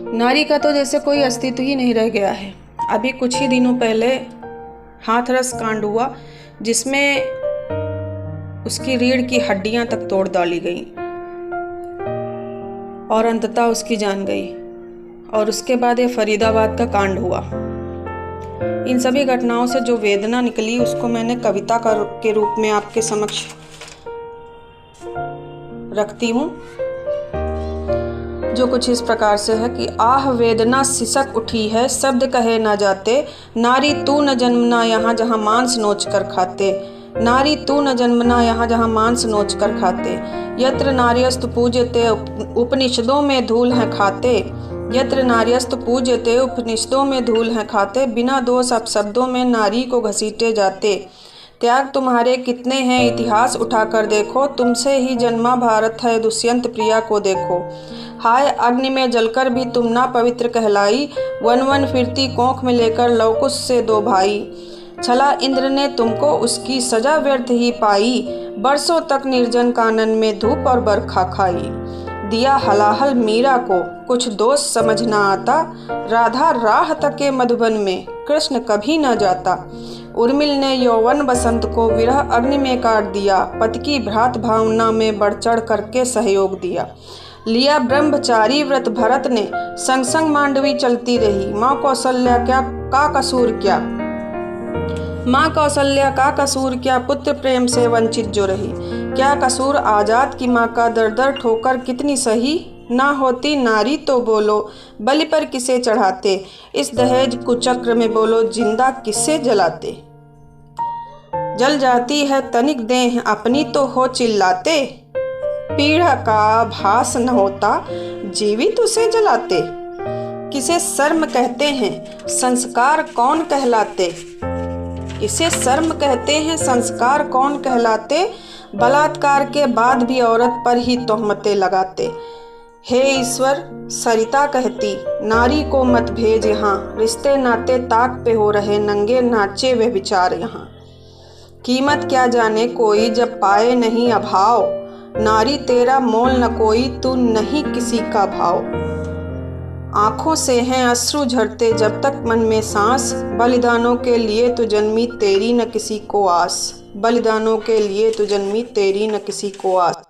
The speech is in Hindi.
नारी का तो जैसे कोई अस्तित्व ही नहीं रह गया है। अभी कुछ ही दिनों पहले हाथरस कांड हुआ जिसमें उसकी रीढ़ की हड्डियां तक तोड़ डाली गई और अंततः उसकी जान गई। और उसके बाद ये फरीदाबाद का कांड हुआ। इन सभी घटनाओं से जो वेदना निकली उसको मैंने कविता के रूप में आपके समक्ष रखती हूँ, जो कुछ इस प्रकार से है कि आह वेदना सिसक उठी है, शब्द कहे ना जाते, नारी तू न जन्मना यहाँ जहाँ मांस नोच कर खाते, नारी तू न जन्मना यहाँ जहाँ मांस नोच कर खाते, यत्र नार्यस्तु पूज्यते उपनिषदों में धूल हैं खाते, यत्र नार्यस्तु पूज्यते उपनिषदों में धूल हैं खाते, बिना दोष अपशब्दों में नारी को घसीटे जाते, त्याग तुम्हारे कितने हैं इतिहास उठाकर देखो, तुमसे ही जन्मा भारत है दुष्यंत प्रिया को देखो, हाय अग्नि में जलकर भी तुम ना पवित्र कहलाई, वन वन फिरती कोख में लेकर लवकुश से दो भाई, छला इंद्र ने तुमको उसकी सजा व्यर्थ ही पाई, बरसों तक निर्जन कानन में धूप और बरखा खाई, दिया हलाहल मीरा को कुछ दोष समझ ना आता, राधा राह तके मधुबन में कृष्ण कभी ना जाता, उर्मिल ने यौवन बसंत को विरह अग्नि में काट दिया, पति की भ्रात भावना में बढ़ चढ़ करके सहयोग दिया, लिया ब्रह्मचारी व्रत भरत ने संग संग मांडवी चलती रही, माँ कौशल्या का कसूर क्या, माँ कौशल्या का कसूर क्या, पुत्र प्रेम से वंचित जो रही, क्या कसूर आजाद की माँ का दर दर ठोकर कितनी सही, ना होती नारी तो बोलो बलि पर किसे चढ़ाते, इस दहेज कुचक्र में बोलो जिंदा किसे जलाते, जल जाती है तनिक देह अपनी तो हो चिल्लाते, पीड़ा का भास न होता जीवित उसे जलाते, किसे शर्म कहते हैं संस्कार कौन कहलाते, इसे शर्म कहते हैं संस्कार कौन कहलाते, बलात्कार के बाद भी औरत पर ही तोहमतें लगाते, हे ईश्वर सरिता कहती नारी को मत भेज यहाँ, रिश्ते नाते ताक पे हो रहे नंगे नाचे वे विचार यहाँ, कीमत क्या जाने कोई जब पाए नहीं अभाव, नारी तेरा मोल न कोई तू नहीं किसी का भाव, आँखों से हैं अश्रु झरते जब तक मन में सांस, बलिदानों के लिए तू जन्मी तेरी न किसी को आस, बलिदानों के लिए तू जन्मी तेरी न किसी को आस।